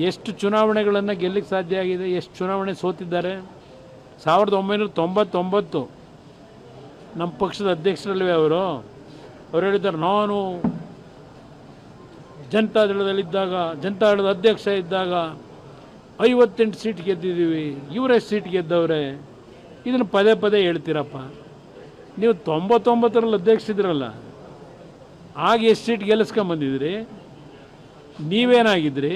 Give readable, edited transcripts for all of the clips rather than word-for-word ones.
ಎಷ್ಟು ಚುನಾವಣೆಗಳನ್ನು ಗೆಲ್ಲಕ್ಕೆ ಸಾಧ್ಯ ಆಗಿದೆ, ಎಷ್ಟು ಚುನಾವಣೆ ಸೋತಿದ್ದಾರೆ. 1999 ನಮ್ಮ ಪಕ್ಷದ ಅಧ್ಯಕ್ಷರಲ್ವೇ ಅವರು ಹೇಳಿದ್ದಾರೆ, ನಾನು ಜನತಾದಳದಲ್ಲಿದ್ದಾಗ, ಜನತಾದಳದ ಅಧ್ಯಕ್ಷ ಇದ್ದಾಗ 58 ಸೀಟ್ ಗೆದ್ದಿದ್ದೀವಿ, ಇವರೆಷ್ಟು ಸೀಟ್ ಗೆದ್ದವ್ರೆ. ಇದನ್ನು ಪದೇ ಪದೇ ಹೇಳ್ತೀರಪ್ಪ. ನೀವು 99ರಲ್ಲಿ ಅಧ್ಯಕ್ಷರಿದ್ರಲ್ಲ, ಆಗ ಎಷ್ಟು ಸೀಟ್ ಗೆಲ್ಲಿಸ್ಕೊಂಬಂದಿದ್ರಿ? ನೀವೇನಾಗಿದ್ರಿ?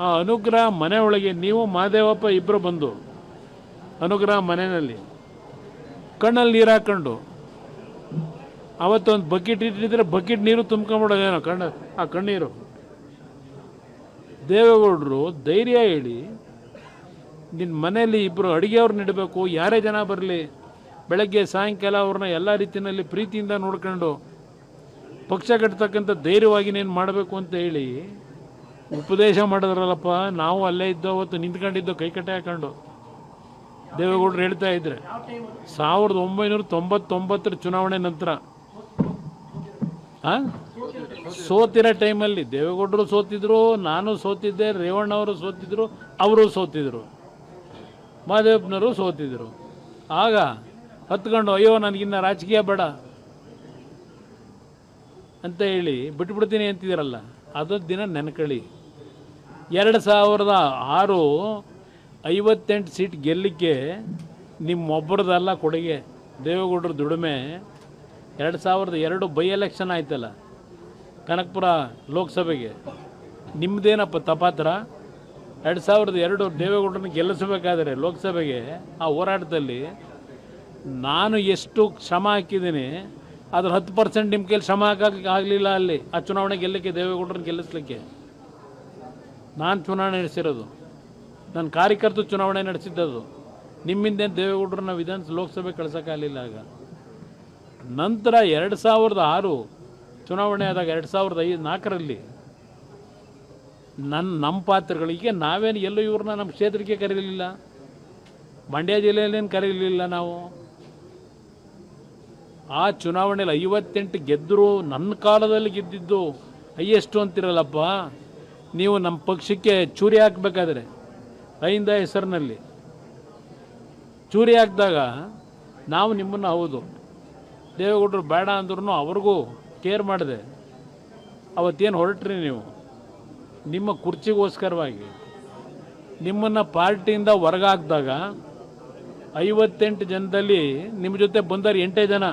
ಆ ಅನುಗ್ರಹ ಮನೆ ಒಳಗೆ ನೀವು ಮಹದೇವಪ್ಪ ಇಬ್ಬರು ಬಂದು ಅನುಗ್ರಹ ಮನೆಯಲ್ಲಿ ಕಣ್ಣಲ್ಲಿ ನೀರು ಹಾಕ್ಕೊಂಡು ಅವತ್ತೊಂದು ಬಕೆಟ್ ಇಟ್ಟಿದ್ರೆ ಬಕೆಟ್ ನೀರು ತುಂಬ್ಕೊಂಬಿಡೋದೇನೋ ಆ ಕಣ್ಣೀರು. ದೇವೇಗೌಡರು ಧೈರ್ಯ ಹೇಳಿ, ನಿನ್ನ ಮನೆಯಲ್ಲಿ ಇಬ್ಬರು ಅಡುಗೆಯವ್ರನ್ನ ಇಡಬೇಕು, ಯಾರೇ ಜನ ಬರಲಿ ಬೆಳಗ್ಗೆ ಸಾಯಂಕಾಲ ಅವ್ರನ್ನ ಎಲ್ಲ ರೀತಿಯಲ್ಲಿ ಪ್ರೀತಿಯಿಂದ ನೋಡ್ಕೊಂಡು ಪಕ್ಷ ಕಟ್ತಕ್ಕಂಥ ಧೈರ್ಯವಾಗಿ ನೀನು ಮಾಡಬೇಕು ಅಂತ ಹೇಳಿ ಉಪದೇಶ ಮಾಡಿದ್ರಲ್ಲಪ್ಪ. ನಾವು ಅಲ್ಲೇ ಇದ್ದೋ, ಅವತ್ತು ನಿಂತ್ಕೊಂಡಿದ್ದೋ ಕೈ ಕಟ್ಟೆ ಹಾಕೊಂಡು. ದೇವೇಗೌಡರು ಹೇಳ್ತಾ ಇದ್ರೆ 1999 ಚುನಾವಣೆ ನಂತರ ಸೋತಿರೋ ಟೈಮಲ್ಲಿ ದೇವೇಗೌಡರು ಸೋತಿದ್ರು, ನಾನು ಸೋತಿದ್ದೆ, ರೇವಣ್ಣವರು ಸೋತಿದ್ರು, ಅವರು ಸೋತಿದ್ರು, ಮಹದೇವಪ್ಪನವರು ಸೋತಿದ್ರು. ಆಗ ಹತ್ಕೊಂಡು ಅಯ್ಯೋ ನನಗಿನ್ನ ರಾಜಕೀಯ ಬೇಡ ಅಂತ ಹೇಳಿ ಬಿಟ್ಬಿಡ್ತೀನಿ ಅಂತಿದ್ದೀರಲ್ಲ, ಅದೊಂದು ದಿನ ನೆನಕಳಿ. 2006 58 ಸೀಟ್ ಗೆಲ್ಲಕ್ಕೆ ನಿಮ್ಮೊಬ್ಬರದಲ್ಲ ಕೊಡುಗೆ, ದೇವೇಗೌಡರ ದುಡಿಮೆ. 2002 ಬೈ ಎಲೆಕ್ಷನ್ ಆಯ್ತಲ್ಲ ಕನಕಪುರ ಲೋಕಸಭೆಗೆ, ನಿಮ್ಮದೇನಪ್ಪ ತಪಾತ್ರ? 2002 ದೇವೇಗೌಡರನ್ನ ಗೆಲ್ಲಿಸಬೇಕಾದ್ರೆ ಲೋಕಸಭೆಗೆ ಆ ಹೋರಾಟದಲ್ಲಿ ನಾನು ಎಷ್ಟು ಶ್ರಮ ಹಾಕಿದ್ದೀನಿ, ಅದ್ರ 10% ನಿಮ್ಮ ಕೈಲಿ ಶ್ರಮ ಹಾಕಕ್ಕೆ ಆಗಲಿಲ್ಲ. ಅಲ್ಲಿ ಆ ಚುನಾವಣೆ ಗೆಲ್ಲಕ್ಕೆ, ದೇವೇಗೌಡರನ್ನ ಗೆಲ್ಲಿಸ್ಲಿಕ್ಕೆ ನಾನು ಚುನಾವಣೆ ನಡೆಸಿರೋದು, ನನ್ನ ಕಾರ್ಯಕರ್ತರು ಚುನಾವಣೆ ನಡೆಸಿದ್ದದು. ನಿಮ್ಮಿಂದೇನು ದೇವೇಗೌಡರನ್ನ ಲೋಕಸಭೆ ಕಳ್ಸೋಕ್ಕಾಗಲಿಲ್ಲ. ಆಗ ನಂತರ 2006 ಚುನಾವಣೆ ಆದಾಗ 2004ರಲ್ಲಿ ನಮ್ಮ ಪಾತ್ರಗಳಿಗೆ ನಾವೇನು ಎಲ್ಲೂ ಇವ್ರನ್ನ ನಮ್ಮ ಕ್ಷೇತ್ರಕ್ಕೆ ಕರೀಲಿಲ್ಲ, ಮಂಡ್ಯ ಜಿಲ್ಲೆಯಲ್ಲೇನು ಕರೀಲಿಲ್ಲ ನಾವು. ಆ ಚುನಾವಣೆಯಲ್ಲಿ 58 ಗೆದ್ದರು. ನನ್ನ ಕಾಲದಲ್ಲಿ ಗೆದ್ದಿದ್ದು ಹೈಯೆಸ್ಟು ಅಂತಿರಲ್ಲಪ್ಪ. ನೀವು ನಮ್ಮ ಪಕ್ಷಕ್ಕೆ ಚೂರಿ ಹಾಕಬೇಕಾದ್ರೆ ಅಹಿಂದ ಹೆಸರಿನಲ್ಲಿ ಚೂರಿ ಹಾಕಿದಾಗ ನಾವು ನಿಮ್ಮನ್ನು ಹೌದು ದೇವೇಗೌಡರು ಬೇಡ ಅಂದ್ರೂ ಅವ್ರಿಗೂ ಕೇರ್ ಮಾಡಿದೆ. ಅವತ್ತೇನು ಹೊರಟ್ರಿ ನೀವು ನಿಮ್ಮ ಕುರ್ಚಿಗೋಸ್ಕರವಾಗಿ. ನಿಮ್ಮನ್ನು ಪಾರ್ಟಿಯಿಂದ ಹೊರಗಾಕಿದಾಗ 58 ಜನದಲ್ಲಿ ನಿಮ್ಮ ಜೊತೆ ಬಂದವರು 8 ಜನ,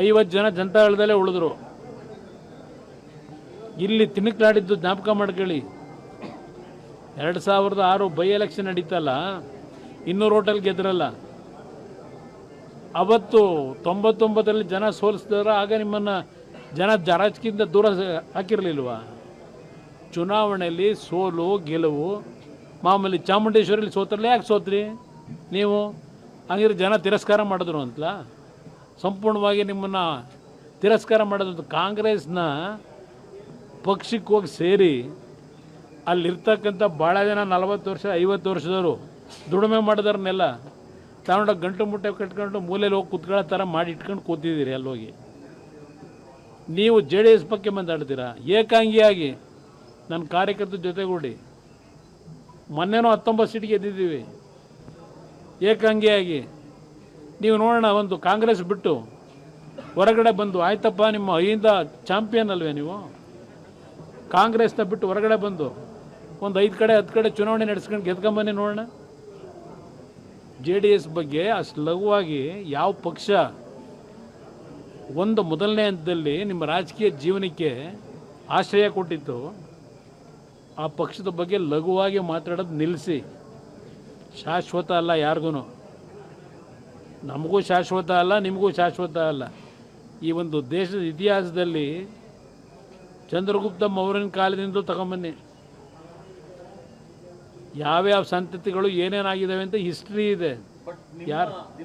50 ಜನ ಜನತಾದಳದಲ್ಲೇ ಉಳಿದ್ರು. ಇಲ್ಲಿ ತಿಣುಕ್ಲಾಡಿದ್ದು ಜ್ಞಾಪಕ ಮಾಡ್ಕೊಳ್ಳಿ. 2006 ಬೈ ಎಲೆಕ್ಷನ್ ನಡೀತಲ್ಲ, 200 ಹೋಟೆಲ್ ಗೆದ್ರಲ್ಲ, ಅವತ್ತು 99ರಲ್ಲಿ ಜನ ಸೋಲಿಸಿದ್ರೆ ಆಗ ನಿಮ್ಮನ್ನು ಜನ ರಾಜಕೀಯದಿಂದ ದೂರ ಹಾಕಿರಲಿಲ್ವಾ? ಚುನಾವಣೆಯಲ್ಲಿ ಸೋಲು ಗೆಲುವು ಮಾಮೂಲಿ. ಚಾಮುಂಡೇಶ್ವರಿಯಲ್ಲಿ ಸೋತ್ರಲ್ಲ, ಯಾಕೆ ಸೋತ್ರಿ ನೀವು? ಹಾಗಿದ್ರೆ ಜನ ತಿರಸ್ಕಾರ ಮಾಡಿದ್ರು ಅಂತಲ್ಲ. ಸಂಪೂರ್ಣವಾಗಿ ನಿಮ್ಮನ್ನು ತಿರಸ್ಕಾರ ಮಾಡೋದು. ಕಾಂಗ್ರೆಸ್ನ ಪಕ್ಷಕ್ಕೆ ಹೋಗಿ ಸೇರಿ ಅಲ್ಲಿರ್ತಕ್ಕಂಥ ಭಾಳ ಜನ 40 ವರ್ಷ 50 ವರ್ಷದವರು ದುಡಿಮೆ ಮಾಡಿದವ್ರನ್ನೆಲ್ಲ ತಗೊಂಡೋಗಿ ಗಂಟು ಮುಟ್ಟೆ ಕಟ್ಕೊಂಡು ಮೂಲೆಯಲ್ಲಿ ಹೋಗಿ ಕುತ್ಕೊಳ್ಳೋ ಥರ ಮಾಡಿ ಇಟ್ಕೊಂಡು ಕೂತಿದ್ದೀರಿ. ಅಲ್ಲೋಗಿ ನೀವು JDS ಬಗ್ಗೆ ಮಾತಾಡ್ತೀರಾ ಏಕಾಂಗಿಯಾಗಿ. ನನ್ನ ಕಾರ್ಯಕರ್ತರ ಜೊತೆಗೂಡಿ ಮೊನ್ನೆನೂ 19 ಸೀಟ್ ಗೆದ್ದಿದ್ದೀವಿ ಏಕಾಂಗಿಯಾಗಿ. ನೀವು ನೋಡೋಣ, ಒಂದು ಕಾಂಗ್ರೆಸ್ ಬಿಟ್ಟು ಹೊರಗಡೆ ಬಂದು ಆಯ್ತಪ್ಪ ನಿಮ್ಮ ಅಹಿಂದ ಚಾಂಪಿಯನ್ ಅಲ್ವೇ ನೀವು? ಕಾಂಗ್ರೆಸ್ನ ಬಿಟ್ಟು ಹೊರಗಡೆ ಬಂದು ಒಂದು 5 ಕಡೆ 10 ಕಡೆ ಚುನಾವಣೆ ನಡೆಸ್ಕೊಂಡು ಗೆದ್ಕೊಂಬನ್ನಿ ನೋಡೋಣ. JDS ಬಗ್ಗೆ ಅಷ್ಟು ಲಘುವಾಗಿ ಯಾವ ಪಕ್ಷ ಒಂದು ಮೊದಲನೇ ಹಂತದಲ್ಲಿ ನಿಮ್ಮ ರಾಜಕೀಯ ಜೀವನಕ್ಕೆ ಆಶ್ರಯ ಕೊಟ್ಟಿತ್ತು, ಆ ಪಕ್ಷದ ಬಗ್ಗೆ ಲಘುವಾಗಿ ಮಾತಾಡೋದು ನಿಲ್ಲಿಸಿ. ಶಾಶ್ವತ ಅಲ್ಲ ಯಾರಿಗೂ, ನಮಗೂ ಶಾಶ್ವತ ಅಲ್ಲ, ನಿಮಗೂ ಶಾಶ್ವತ ಅಲ್ಲ. ಈ ಒಂದು ದೇಶದ ಇತಿಹಾಸದಲ್ಲಿ ಚಂದ್ರಗುಪ್ತ ಮೌರ್ಯನ ಕಾಲದಿಂದ ತಗೊಂಬನ್ನಿ, ಯಾವ್ಯಾವ ಸಂತತಿಗಳು ಏನೇನಾಗಿದ್ದಾವೆ ಅಂತ ಹಿಸ್ಟ್ರಿ ಇದೆ. ಯಾರು